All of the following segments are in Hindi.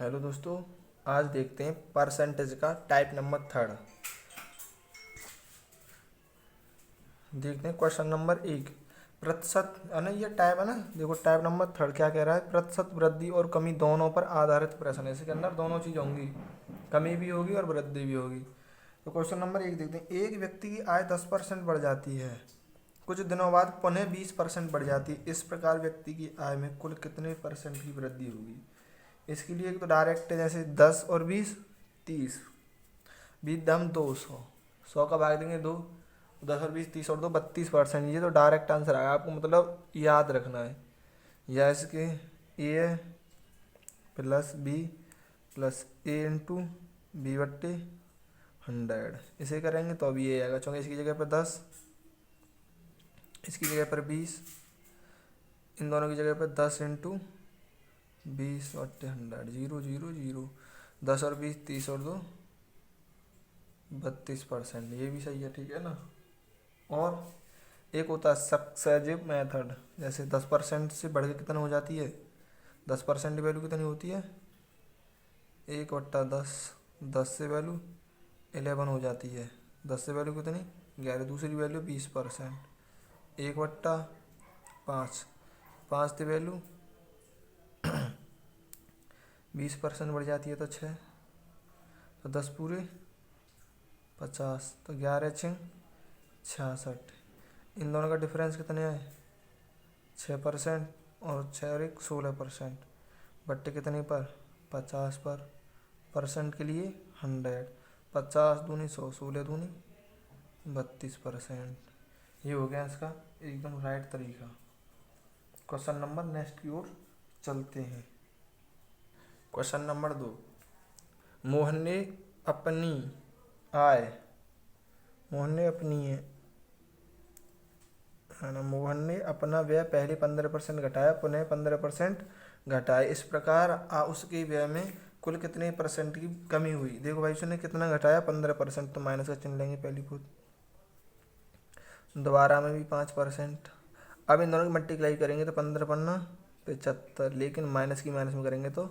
हेलो दोस्तों, आज देखते हैं परसेंटेज का टाइप नंबर थर्ड। देखते हैं क्वेश्चन नंबर 1। प्रतिशत है ना, ये टाइप है ना। देखो टाइप नंबर थर्ड क्या कह रहा है, प्रतिशत वृद्धि और कमी दोनों पर आधारित प्रश्न है। इसके अंदर दोनों चीज़ होंगी, कमी भी होगी और वृद्धि भी होगी। तो क्वेश्चन नंबर 1 देखते हैं। एक व्यक्ति की आय 10% बढ़ जाती है, कुछ दिनों बाद पुनः 20% बढ़ जाती है। इस प्रकार व्यक्ति की आय में कुल कितने परसेंट की वृद्धि होगी। इसके लिए एक तो डायरेक्ट है, जैसे 10 और 20 30, 20 दम 200, 100 का भाग देंगे 2, 10 और 20 30 और 2 32%। ये तो डायरेक्ट आंसर आएगा, आपको मतलब याद रखना है। या इसके ए प्लस बी प्लस ए इंटू बी बट्टे 100, इसे करेंगे तो अभी ये आएगा, क्योंकि इसकी जगह पर 10, इसकी जगह पर 20, इन दोनों की जगह पर 10 इंटू 20 बट्टे 100, 0 0 0, 10 और 20 30 और 2 32%। ये भी सही है, ठीक है ना। और एक होता है सक्सेसिव मेथड, जैसे 10% से बढ़ के कितना हो जाती है, 10% की वैल्यू कितनी होती है 1/10, 10 से वैल्यू 11 हो जाती है, 10 से वैल्यू कितनी 11, दूसरी वैल्यू 20%, 1/5, 5 से वैल्यू 20% बढ़ जाती है तो 6, तो 10 पूरे 50, तो 11 6 66। इन दोनों का डिफरेंस कितने है 6%, और 6 और 1 16%, बट्टे कितने पर 50 पर, परसेंट के लिए 100, 50 दूनी 100, 16 दूनी 32%। ये हो गया इसका एकदम राइट तरीका। क्वेश्चन नंबर नेक्स्ट की ओर चलते हैं। Question number 2। मोहन ने अपनी आय, मोहन ने अपनी है ना, मोहन ने अपना व्यय पहले 15% घटाया, पुनः 15% घटाया। इस प्रकार उसके व्यय में कुल कितने परसेंट की कमी हुई। देखो भाई, उसने कितना घटाया 15%, तो माइनस का चिन्ह लेंगे पहली खुद, दोबारा में भी 5%। अब इन दोनों की मल्टीप्लाई करेंगे तो 15 पन्ना 75, लेकिन माइनस की माइनस में करेंगे तो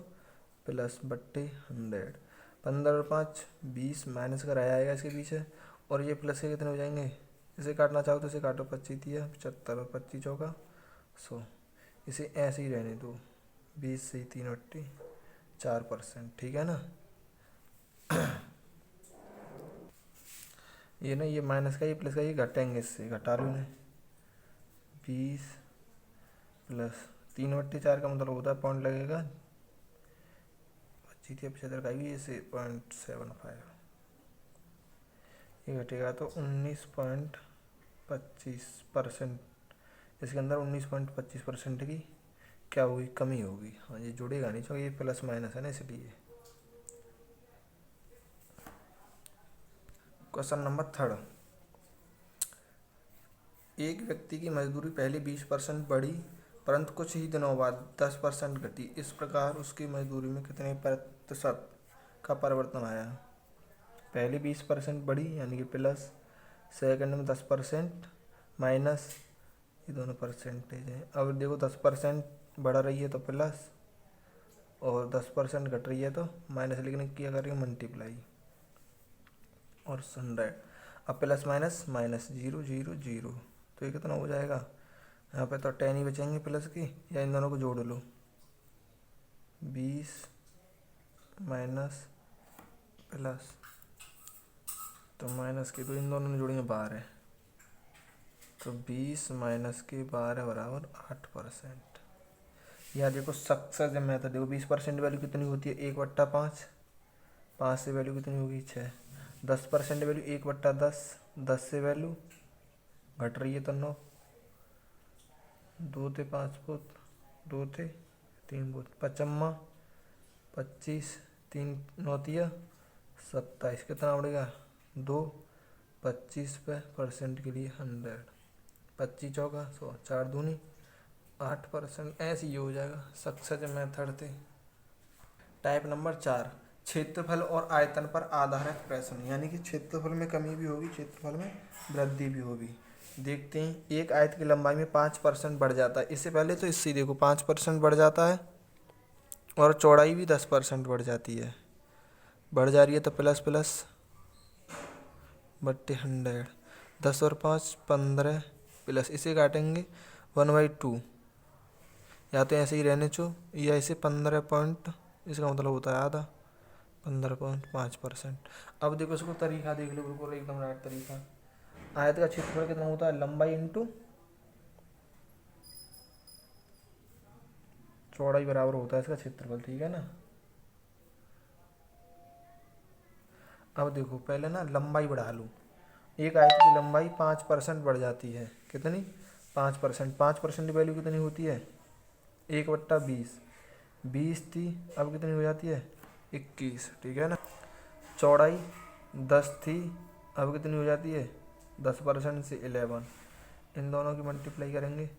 प्लस बट्टे 100, 15 और 5 20, माइनस का रह आएगा इसके पीछे, और ये प्लस के कितने हो जाएंगे, इसे काटना चाहो तो इसे काटो, 25 दिया 75 और 25 चौका 100, इसे ऐसे ही रहने दो, 20 से 3/4%, ठीक है ना। ये ना, ये माइनस का ये प्लस का ये घटेंगे, इससे घटा लो इन्हें, 20 प्लस 3/4 का मतलब होता है पॉइंट लगेगा 25 या 75 का, ये से 0.75, ये घटेगा तो 19.25%। इसके अंदर 19.25% की क्या होगी, कमी होगी। हाँ, ये जुड़ेगा नहीं क्योंकि ये प्लस माइनस है ना, इसलिए। Question number 3। एक व्यक्ति की मजदूरी पहले 20% बढ़ी, परंतु कुछ ही दिनों बाद 10% घटी। इस प्रकार उसकी मजदूरी में कितने प्रतिशत का परिवर्तन आया। पहले 20% बढ़ी यानी कि प्लस, सेकंड में 10% माइनस, ये दोनों परसेंटेज हैं। अब देखो 10% बढ़ रही है तो प्लस, और 10% घट रही है तो माइनस, लेकिन क्या कर रही है मल्टीप्लाई, और 100। अब प्लस माइनस माइनस 0 0 0, तो ये कितना हो जाएगा, यहाँ पे तो 10 ही बचेंगे प्लस की, या इन दोनों को जोड़ लो, 20 माइनस प्लस, तो माइनस के तो इन दोनों में जोड़ेंगे 12, तो 20 माइनस के 12 बराबर 8%। यहाँ देखो सक्सेस मेथड, देखो 20% वैल्यू कितनी होती है 1/5, 5 से वैल्यू कितनी होगी 6, 10% वैल्यू 1/10, 10 से वैल्यू घट रही है तो 9, 2 थे 5 पोत, 2 थे 3 पोत, 55 25, 3 9 27, कितना बढ़ेगा 2, 25 पे परसेंट के लिए 100, 25 चौका 100, 4 दूनी 8%। ऐसे ही हो जाएगा सक्सेस मेथड थे। Type number 4। क्षेत्रफल और आयतन पर आधारित प्रश्न, यानी कि क्षेत्रफल में कमी भी होगी, क्षेत्रफल में वृद्धि भी होगी। देखते हैं। एक आयत की लंबाई में 5% बढ़ जाता है। इससे पहले तो इससे देखो 5% बढ़ जाता है, और चौड़ाई भी 10% बढ़ जाती है, बढ़ जा रही है तो प्लस प्लस बट्टे 100, 10 और 5 15 प्लस इसे काटेंगे 1/2, या तो ऐसे ही रहने चो या इसे 15 पॉइंट, इसका मतलब होता है आधा, 15.5%। अब देखो इसको तरीका देख लो, बिल्कुल एकदम राइट तरीका। आयत का क्षेत्रफल कितना होता है, लंबाई इंटू चौड़ाई बराबर होता है इसका क्षेत्रफल, ठीक है ना। अब देखो पहले ना लंबाई बढ़ा लूँ, एक आयत की लंबाई 5% बढ़ जाती है, कितनी, 5%। 5% की वैल्यू कितनी होती है, 1/20, 20 थी, अब कितनी हो जाती है 21, ठीक है ना। चौड़ाई 10 थी, अब कितनी हो जाती है 10% से 11, इन दोनों की मल्टीप्लाई करेंगे,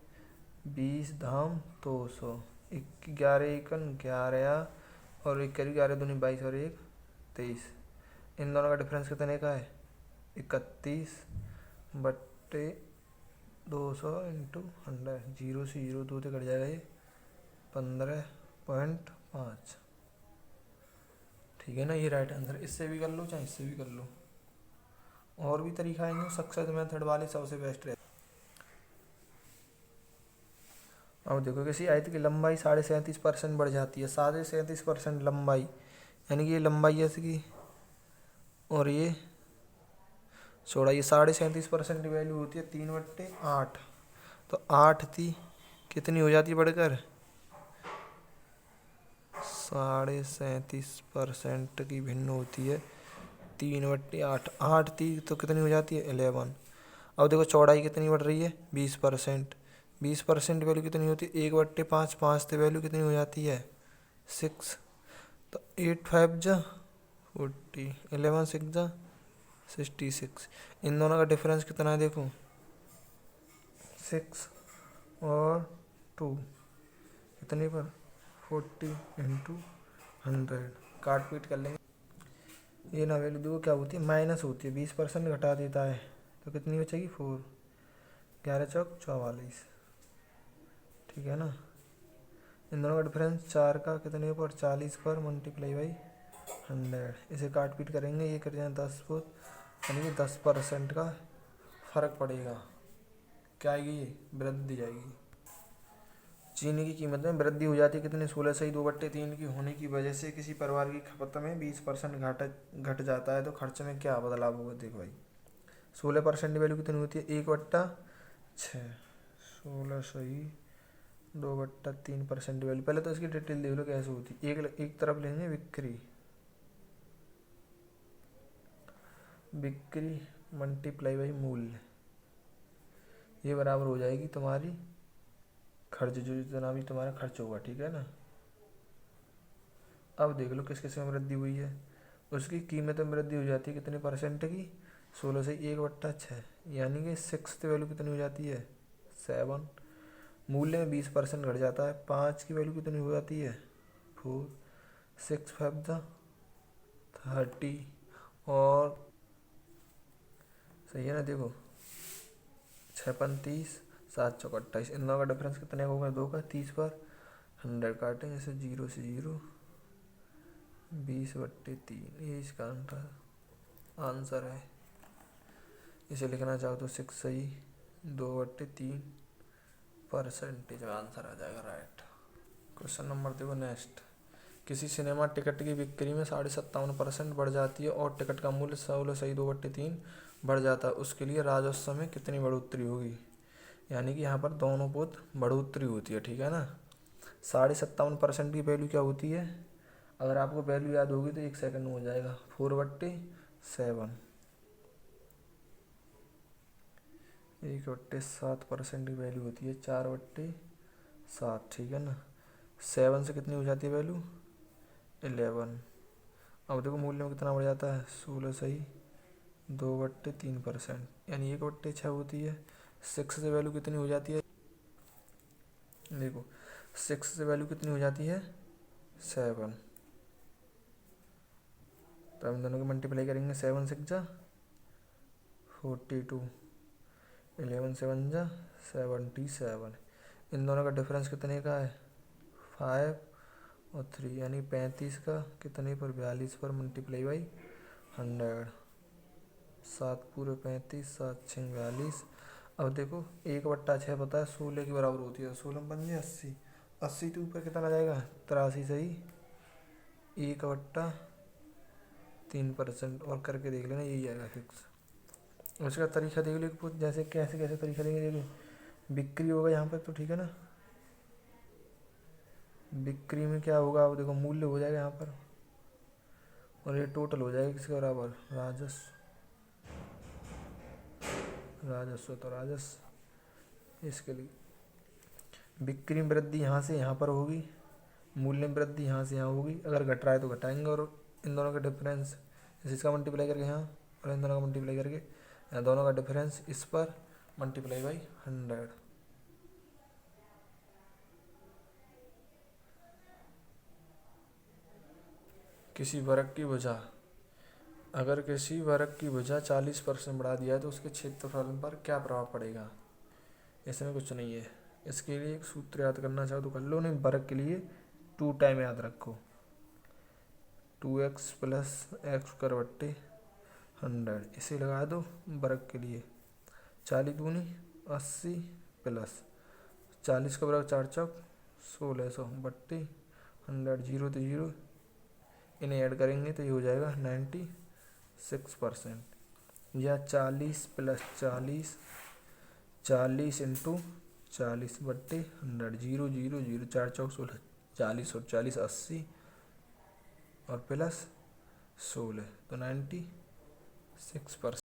20 धाम 200, 11 एकन 11 और 1 करीब 11 दूनी 22 और 1 23, इन दोनों का डिफरेंस कितने का है 31/200 इंटू 100, 0 से 0 2 से कट जाएगा ये 15.5, ठीक है ना। ये राइट आंसर, इससे भी कर लो चाहे इससे भी कर लो, और भी तरीका है, सक्सेस मेथड वाले सबसे बेस्ट है। अब देखो किसी आयत की लंबाई 37.5% बढ़ जाती है, 37.5% लंबाई, यानी कि ये लंबाई है इसकी और ये चौड़ाई, 37.5% की वैल्यू होती है 3/8, तो 8 थी, कितनी हो जाती है बढ़कर 37.5% की भिन्न होती है 3/8, 8 थी तो कितनी हो जाती है 11। अब देखो चौड़ाई कितनी बढ़ रही है 20%, 20% वैल्यू कितनी होती है 1/5, 5 तो वैल्यू कितनी हो जाती है 6, तो 8 5 जा 40, 11 6 जा 66, इन दोनों का डिफरेंस कितना है देखो 6 और 2, कितने पर 40 इंटू 100, काट पीट कर लेंगे। ये ना वैल्यू देखो क्या होती है, माइनस होती है, 20% घटा देता है तो कितनी बचेगी 4, 11 चौक 44, ठीक है ना। इन दोनों का डिफरेंस 4 का कितने पर 40 पर मल्टीप्लाई बाई 100, इसे काट पीट करेंगे, ये कर जाए 10 फुट, यानी कि 10% का फर्क पड़ेगा, क्या आएगी ये वृद्धि जाएगी। चीनी की कीमत में वृद्धि हो जाती है कितने, 16/2/3 की होने की वजह से किसी परिवार की खपत में 20% घट जाता है तो खर्च में क्या बदलाव होगा, देखो भाई 16% की वैल्यू कितनी होती है 1/6, 16/2/3% की वैल्यू। पहले तो इसकी डिटेल देख लो कैसे होती है, एक तरफ लेंगे बिक्री, बिक्री मल्टीप्लाई बाई मूल्य, ये बराबर हो जाएगी तुम्हारी खर्च, जो जितना भी तुम्हारा खर्च होगा, ठीक है ना। अब देख लो किस किस में वृद्धि हुई है, उसकी कीमत में वृद्धि हो जाती है कितने परसेंट की 16 से 1/6, यानी कि 6 वैल्यू कितनी हो जाती है 7, मूल्य में 20% घट जाता है, 5 की वैल्यू कितनी हो जाती है 4, 6 5 30, और सही है ना, देखो 6 35 7 चौक 28, इन दोनों का डिफरेंस कितने होगा 2 का, 30 पर 100 काटेंगे, जैसे 0 से 0 20/3, ये इसका आंसर है। इसे लिखना चाहो तो 6 सही, 2/3% में आंसर आ जाएगा राइट। क्वेश्चन नंबर देखो नेक्स्ट, किसी सिनेमा टिकट की बिक्री में 57.5% बढ़ जाती है और टिकट का मूल्य 16/2/3 बढ़ जाता है, उसके लिए राजस्व में कितनी बढ़ोतरी होगी, यानी कि यहाँ पर दोनों बहुत बढ़ोतरी होती है, ठीक है ना। 57.5% की वैल्यू क्या होती है, अगर आपको वैल्यू याद होगी तो 1 सेकंड में हो जाएगा, 4/7, 1/7% की वैल्यू होती है 4/7, ठीक है ना। 7 से कितनी हो जाती है वैल्यू 11, अब देखो मूल्य में कितना बढ़ जाता है 16 सही 2/3%, यानी 1/6 होती है। 6 से वैल्यू कितनी हो जाती है, देखो 6 से वैल्यू कितनी हो जाती है 7, तो हम दोनों को मल्टीप्लाई करेंगे, 7 6 जा 42, 11 7 जा 77, इन दोनों का डिफरेंस कितने का है 5 और 3 यानी 35 का कितने पर 42 पर मल्टीप्लाई बाई 100। 7 पूरे 35, 7 6 42। अब देखो 1/6 पता है 16 के बराबर होती है, 16 बन जाए 80। 80 के ऊपर कितना आ जाएगा 83 सही। 1/3% और करके देख लेना, यही आएगा फिक्स। उसका तरीका देख लो जैसे कैसे कैसे तरीका देंगे। देखो बिक्री होगा यहाँ पर तो ठीक है ना, बिक्री में क्या होगा, अब देखो मूल्य हो जाएगा यहाँ पर और ये टोटल हो जाएगा किसके बराबर, राजस्व। राजस्व तो राजस्व, इसके लिए बिक्री में वृद्धि यहाँ से यहाँ पर होगी, मूल्य में वृद्धि यहाँ से यहाँ होगी। अगर घट रहा है तो घटाएंगे और इन दोनों का डिफरेंस इसका मल्टीप्लाई करके यहाँ और इन दोनों का मल्टीप्लाई करके यहाँ, दोनों का डिफरेंस इस पर मल्टीप्लाई बाई 100। किसी वर्ग की भुजा, अगर किसी वर्ग की भुजा 40% बढ़ा दिया है तो उसके क्षेत्रफल पर क्या प्रभाव पड़ेगा। इसमें कुछ नहीं है, इसके लिए एक सूत्र याद करना चाहो तो कर लो, नहीं वर्ग के लिए 2 टाइम याद रखो। 2x प्लस x²/100 इसे लगा दो वर्ग के लिए। 40 दूनी 80 प्लस 40 का बराबर 4 चौक 1600/100, 0 तो 0, इन्हें ऐड करेंगे तो ये हो जाएगा 96%। या 40 प्लस 40, 40 इंटू 40/100, 0 0 0, 4 चौक 16, 40 और 40 80 और प्लस 16 तो 96%।